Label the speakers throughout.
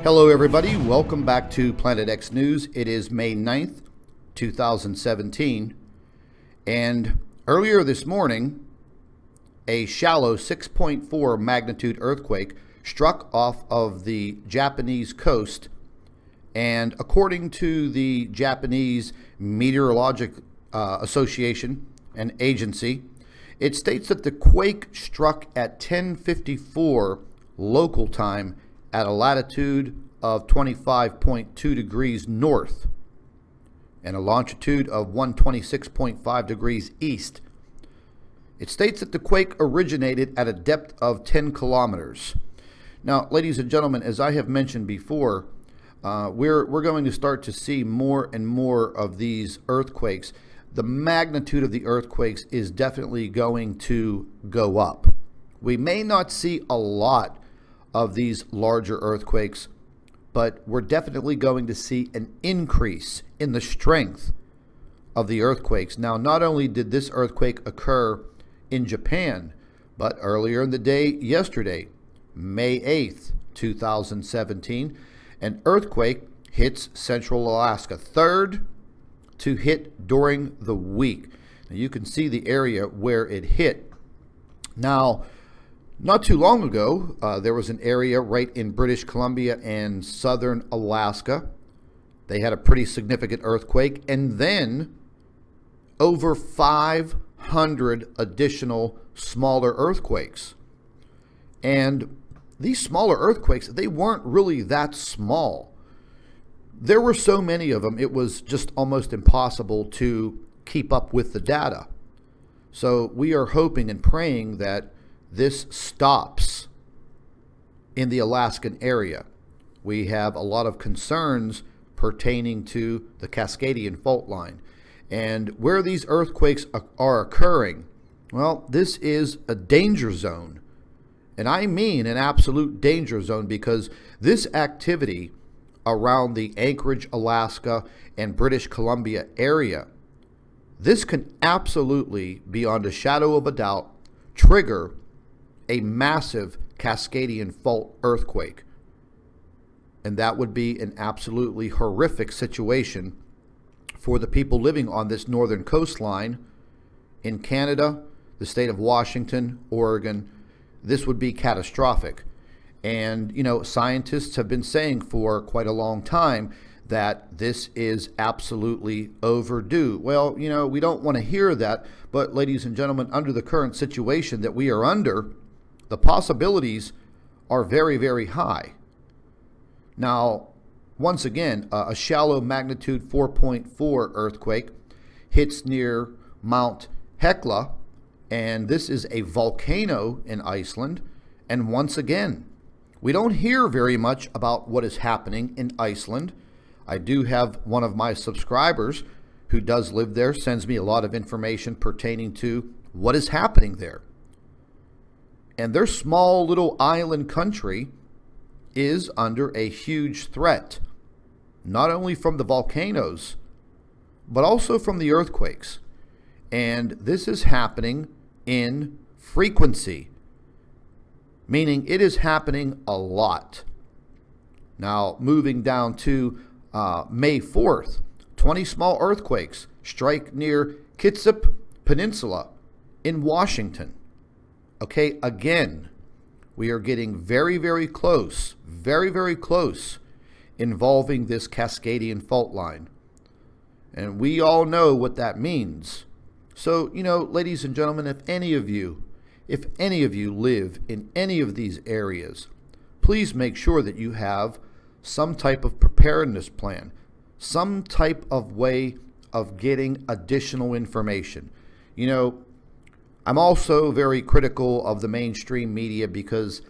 Speaker 1: Hello everybody, welcome back to Planet X News. It is May 9th, 2017, and earlier this morning, a shallow 6.4 magnitude earthquake struck off of the Japanese coast, and according to the Japanese Meteorologic Association and Agency, it states that the quake struck at 10:54 local time at a latitude of 25.2 degrees north and a longitude of 126.5 degrees east. It states that the quake originated at a depth of 10 kilometers. Now, ladies and gentlemen, as I have mentioned before, we're going to start to see more and more of these earthquakes. The magnitude of the earthquakes is definitely going to go up. We may not see a lot of these larger earthquakes, but we're definitely going to see an increase in the strength of the earthquakes. Now, not only did this earthquake occur in Japan, but earlier in the day yesterday, May 8th, 2017, an earthquake hits central Alaska, third to hit during the week. Now, you can see the area where it hit. Now, not too long ago, there was an area right in British Columbia and southern Alaska. They had a pretty significant earthquake, and then over 500 additional smaller earthquakes. And these smaller earthquakes, they weren't really that small. There were so many of them, it was just almost impossible to keep up with the data. So we are hoping and praying that this stops in the Alaskan area. We have a lot of concerns pertaining to the Cascadian fault line. And where these earthquakes are occurring, well, this is a danger zone. And I mean an absolute danger zone, because this activity around the Anchorage, Alaska, and British Columbia area, this can absolutely, beyond a shadow of a doubt, trigger a massive Cascadian fault earthquake. And that would be an absolutely horrific situation for the people living on this northern coastline in Canada, the state of Washington, Oregon. This would be catastrophic. And, you know, scientists have been saying for quite a long time that this is absolutely overdue. Well, you know, we don't want to hear that, but ladies and gentlemen, under the current situation that we are under, the possibilities are very, very high. Now, once again, a shallow magnitude 4.4 earthquake hits near Mount Hekla, and this is a volcano in Iceland. And once again, we don't hear very much about what is happening in Iceland. I do have one of my subscribers who does live there, sends me a lot of information pertaining to what is happening there. And their small little island country is under a huge threat, not only from the volcanoes, but also from the earthquakes. And this is happening in frequency, meaning it is happening a lot. Now, moving down to May 4th, 20 small earthquakes strike near Kitsap Peninsula in Washington. Okay, again, we are getting very, very close, involving this Cascadian fault line. And we all know what that means. So, you know, ladies and gentlemen, if any of you live in any of these areas, please make sure that you have some type of preparedness plan, some type of way of getting additional information. You know, I'm also very critical of the mainstream media because,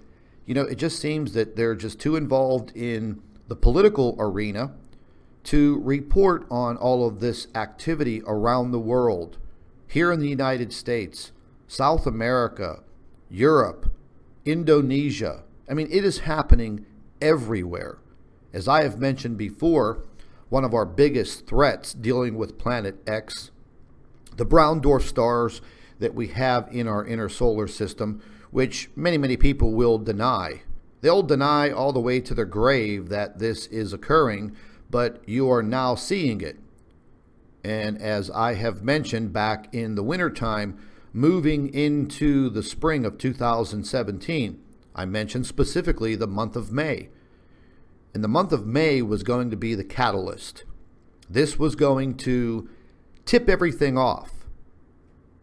Speaker 1: you know, it just seems that they're just too involved in the political arena to report on all of this activity around the world, here in the United States, South America, Europe, Indonesia. I mean, it is happening everywhere. As I have mentioned before, one of our biggest threats dealing with Planet X, the brown dwarf stars that we have in our inner solar system, which many people will deny. They'll deny all the way to their grave that this is occurring, but you are now seeing it. And as I have mentioned back in the wintertime, moving into the spring of 2017, I mentioned specifically the month of May. And the month of May was going to be the catalyst. This was going to tip everything off.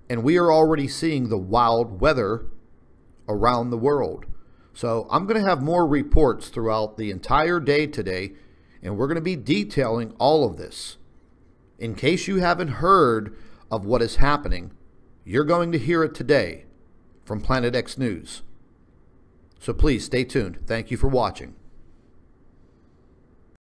Speaker 1: And we are already seeing the wild weather around the world. So I'm going to have more reports throughout the entire day today, and we're going to be detailing all of this. In case you haven't heard of what is happening, you're going to hear it today from Planet X News. So please stay tuned. Thank you for watching.